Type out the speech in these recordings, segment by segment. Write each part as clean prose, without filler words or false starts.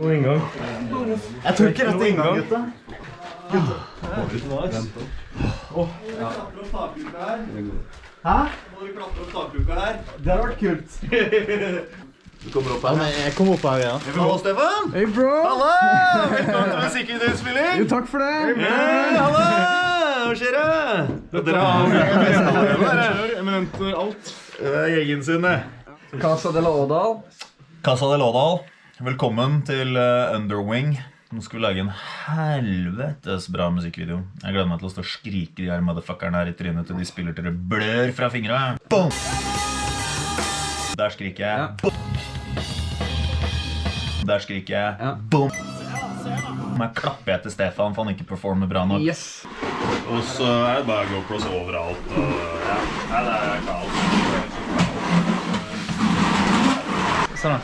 God inngang. Jeg tror ikke rett inngang, gutta. Hæ? Må du klatre opp takluka her? Det har vært kult. Du kommer opp her? Ja, jeg kommer opp her, ja. Hallo, Stefan! Hey, bro! Hallo! Velkommen til musikkvideoinnspilling! Jo, takk for det! Hallo! Hva skjer det? Dere har eminent alt. gjengen sin, det. Casa de la Årdal. Casa de Lådal, velkommen til Underwing. Nå skal vi lage en helvetes bra musikkvideo. Jeg gleder meg til å stå og skrike de her motherfuckerne her i trynet til de spiller til det blør fra fingrene. Boom! Der skriker jeg. Boom! Der skriker jeg. Boom! Men klapper jeg til Stefan for han ikke performer bra nok. Yes! Og så er det bare GoPros overalt. Og ja, det er kaos. Sånn da.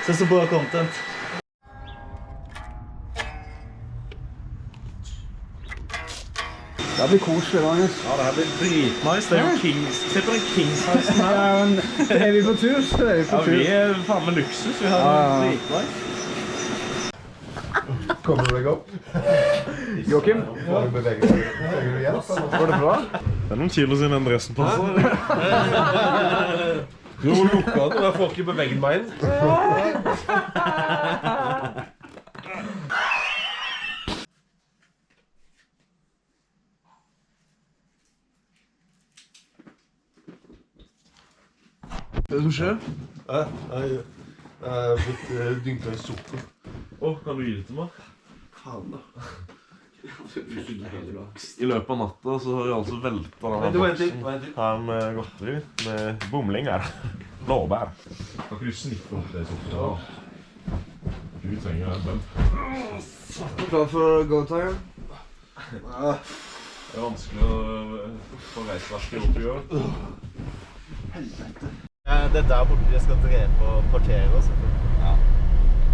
Se så bra content. Det blir koselig, Magnus. Ja, det her blir dritnice. Det er jo Kings. Se på den Kings-heisen her. Er vi på tur, så er vi på tur. Ja, vi er faen med luksus. Vi har det dritnice. Kommer du deg opp? Joachim, Får du bevege deg igjen? går det bra? Det er noen kilo siden den dressen passer. Du må lukke den, og jeg får ikke beveget meg inn. Det som skjer? Jeg har blitt dynket i sukker. Kan du gi det til meg? Faen da. I løpet av natta så har jeg altså veltet denne boksen her med godteri, med bomling her. Blåbær. Kan ikke du snitte opp det sukkeret? Du trenger en bønn. Klar for go time? Det er vanskelig å få reisverket opp i år. Det er der borte jeg skal drepe og partere oss. Ja.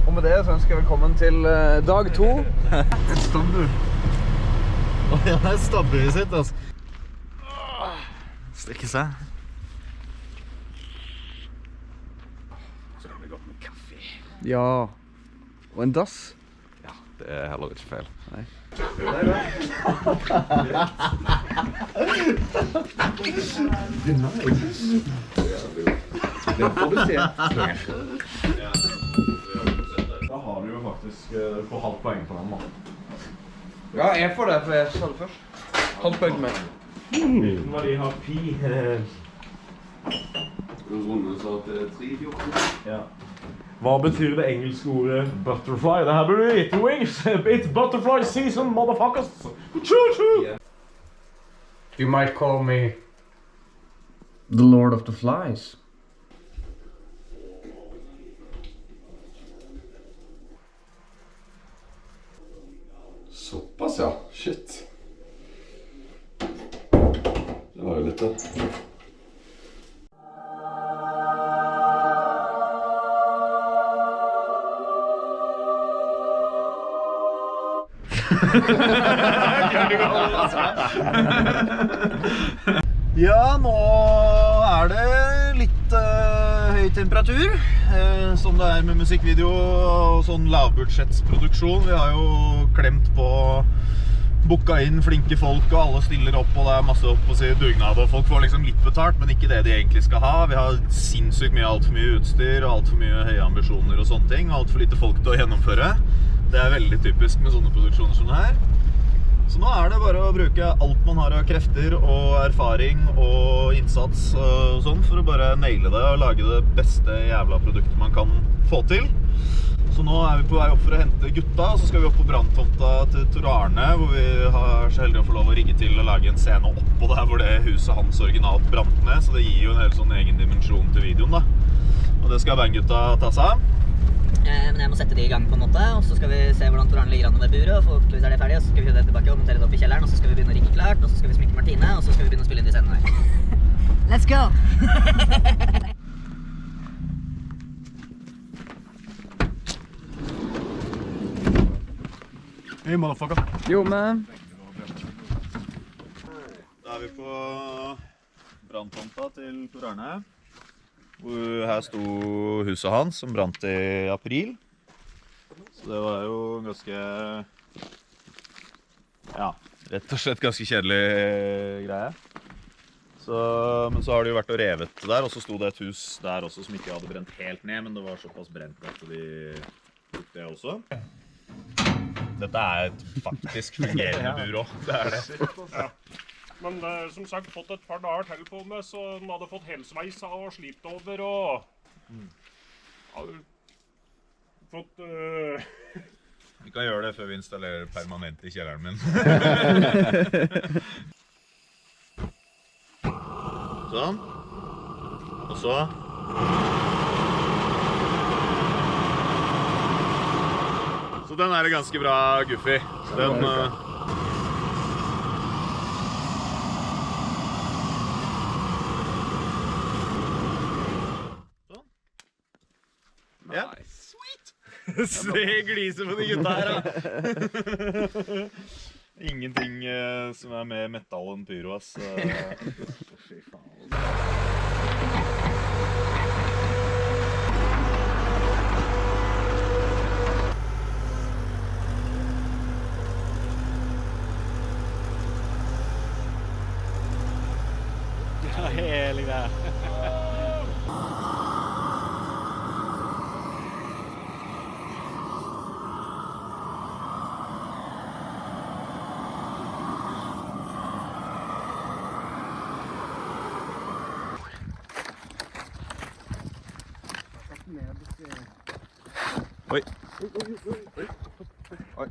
Og med det så ønsker jeg velkommen til dag 2. Et stabbu. Ja, det er stabburet sitt, altså. Strekke seg. Så det blir godt med kaffe. Ja. Og en dass. Ja, det er heller ikke feil. Nei. Det får du se. Da har du jo faktisk på halvt poeng på den mannen. Ja, jeg får det, for jeg sa det først. Halvt poeng med. Hvilken verdi har pi? Rundes av til 3-14. Ja. Hva betyr det engelske ordet butterfly? Det her burde du vite, Wings! It's butterfly season, motherfuckers! Choo-choo! You might call me the Lord of the Flies. Såpass, ja. Shit. Det var jo litt det. Ja, nå er det litt høy temperatur, som det er med musikkvideo og sånn lavbudsjettsproduksjon. Vi har jo klemt på, booka inn flinke folk, og alle stiller opp, og det er masse opp å si dugnad, og folk får liksom litt betalt, men ikke det de egentlig skal ha. Vi har sinnssykt mye, alt for mye utstyr, og alt for mye høye ambisjoner og sånne ting, og alt for lite folk til å gjennomføre. Det er veldig typisk med sånne produksjoner som det her. Så nå er det bare å bruke alt man har av krefter og erfaring og innsats og sånn for å bare naile det og lage det beste jævla produktet man kan få til. Så nå er vi på vei opp for å hente gutta, og så skal vi opp på branntomta til Tor Arne, hvor vi har så heldig å få lov å rigge til å lage en scene oppå der hvor det huset hans originalt brant ned, så det gir jo en helt sånn egen dimensjon til videoen da. Og det skal bandgutta ta seg av. Men jeg må sette de i gang på en måte, og så skal vi se hvordan Tor Arne ligger an med buret, og forhåpentligvis er det ferdig, og så skal vi kjøre det tilbake og montere det opp i kjelleren, og så skal vi begynne å rigge klart, og så skal vi sminke Martine, og så skal vi begynne å spille inn de scenene her. Let's go! Hey, motherfucker. Jo, men... Da er vi på branntomta til Tor Arne, Her sto huset hans som brant i april. Så det var jo ganske, ja, rett og slett ganske kjedelig greie. Men så har det jo vært og revet der, og så sto det et hus der også som ikke hadde brent helt ned, men det var såpass brent at de tok det også. Dette et faktisk fungerende bur også, det det. Ja. Men som sagt, fått et par dager til på meg, så den hadde fått helsveisa og slipt over, og hadde fått... Vi kan gjøre det før vi installerer permanent i kjelleren min. Sånn. Og så... Så den ganske bra guffy. Den... Sånn. Ja. Sweet! Se gliser på de gutta her, da! Ingenting som mer metall enn pyro, ass. Fy faen. Ja, hele greia. Oi. Oi.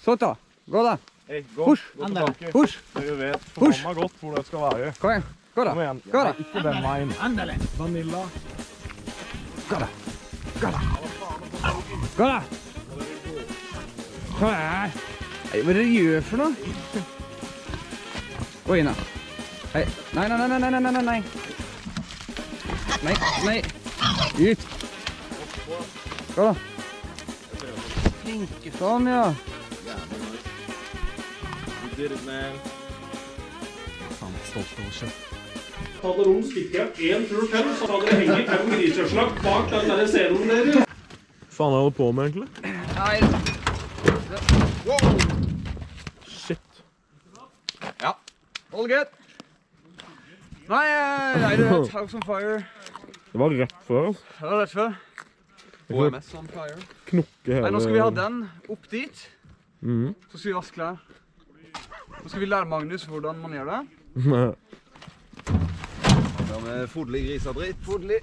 Så da, gå da. Hei, gå. Push. Gå tilbake. Push. Dere vet Push. forbanna godt hvor det skal være. Kom igjen, gå da. Kom igjen. Gå da. Ikke den veien. Vanilla. Gå da. Gå da. Gå da. Gå da. Hei, hva dere gjør for noe? Gå inn da. Hei. Nei, nei, nei, nei, nei, nei, nei. Nei, nei. Ut. Gå da. Sånn, ja. Hadde de stikket en tur til, så hadde det hengt 5 griseslag bak den der scenen der. Faen er det på med egentlig? Nei. Shit. Ja. All good. Nei, det House on Fire. Det var rett før. Det var rett før. HMS on Fire. Knokke hele... Nei, nå skal vi ha den opp dit. Mhm. Så skal vi vaske klær. Nå skal vi lære Magnus hvordan man gjør det. Ja, med fodlig grisabritt. Fodlig.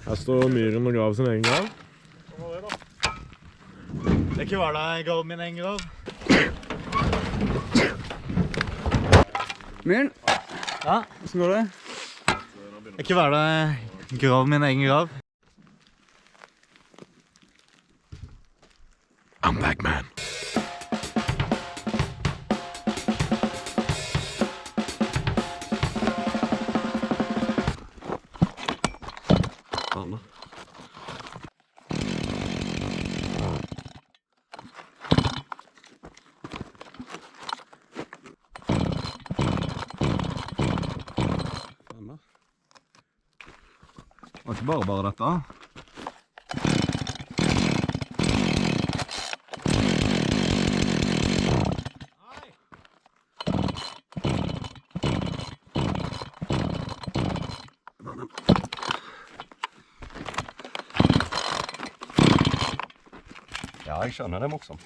Her står myren og graver sin egen grav. Det ikke hver dag jeg grav min egen grav. Myren. Ja, Hvordan går det? det ikke hver dag jeg grav min egen grav. I'm back, man. Anna. Anna. Det var ikke bare dette. Ja, jeg skjønner det er morsomt.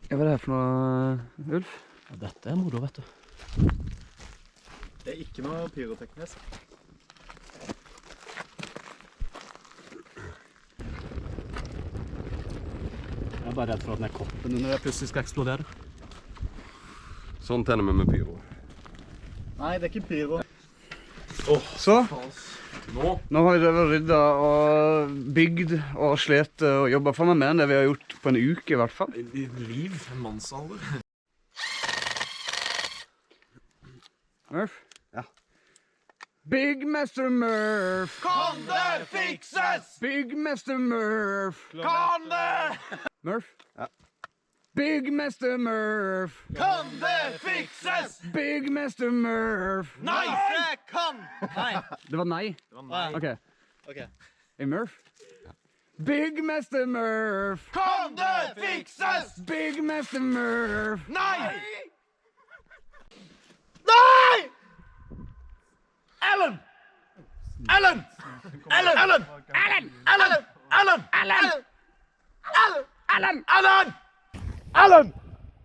Hva er det her for noe, Ulf? Ja, dette moro, vet du. Det ikke noe pyroteknisk. Jeg er bare redd for at den koppen under det plutselig skal eksplodere. Sånn tenner vi med pyro. Nei, det er ikke pyro. Så, nå har vi drevet og ryddet og bygd og slet og jobbet for meg mer enn det vi har gjort på en uke i hvert fall. En mannsalder. Murph? Ja. Big Mr. Murph! Kan det fikses? Big Mr. Murph! Kan det? Murph? Ja. Big Mr. Murph! Kan det fikses? Big Mr. Murph! Nei, det kan! Nei. Det var nei? Ok. Ok. Hey, Murph? Big Mr. Murph! Kan det fikses? Big Mr. Murph! Nei! Nei! Ellen! Ellen! Ellen! Ellen! Ellen! Ellen! Ellen! Ellen! Ellen! Ellen! Ellen! Ellen!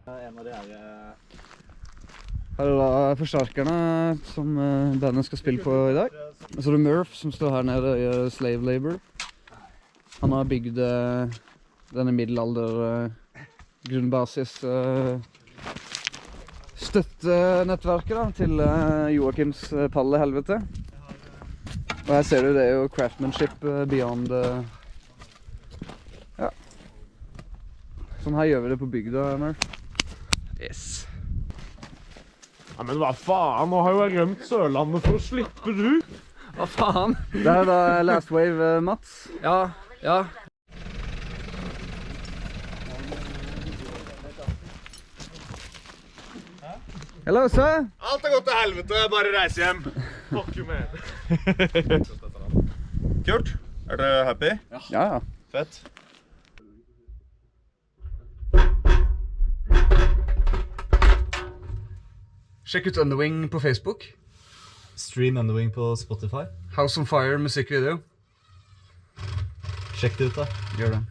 En av de her... Her er da forsterkerne som bandet skal spille på i dag. Og så er det Murph som står her nede i Slave Labor. Han har bygd denne middelalder grunnbasis støttenettverket da, til Joakims palle helvete. Og her ser du det er jo craftsmanship beyond... ja. Sånn her gjør vi det på bygda, Murph. Yes. Ja, men hva faen? Nå har jo jeg rømt Sørlandet for å slippe du. Hva faen? Det er da Last Wave, Mats. Ja, ja. Hello, sir. Alt har gått til helvete, bare reis hjem. Fuck you, man. Kult. Er dere happy? Ja, ja. Fett. Sjekk ut Underwing på Facebook. Stream Underwing på Spotify. House on Fire musikkvideo. Sjekk det ut da. Gjør det.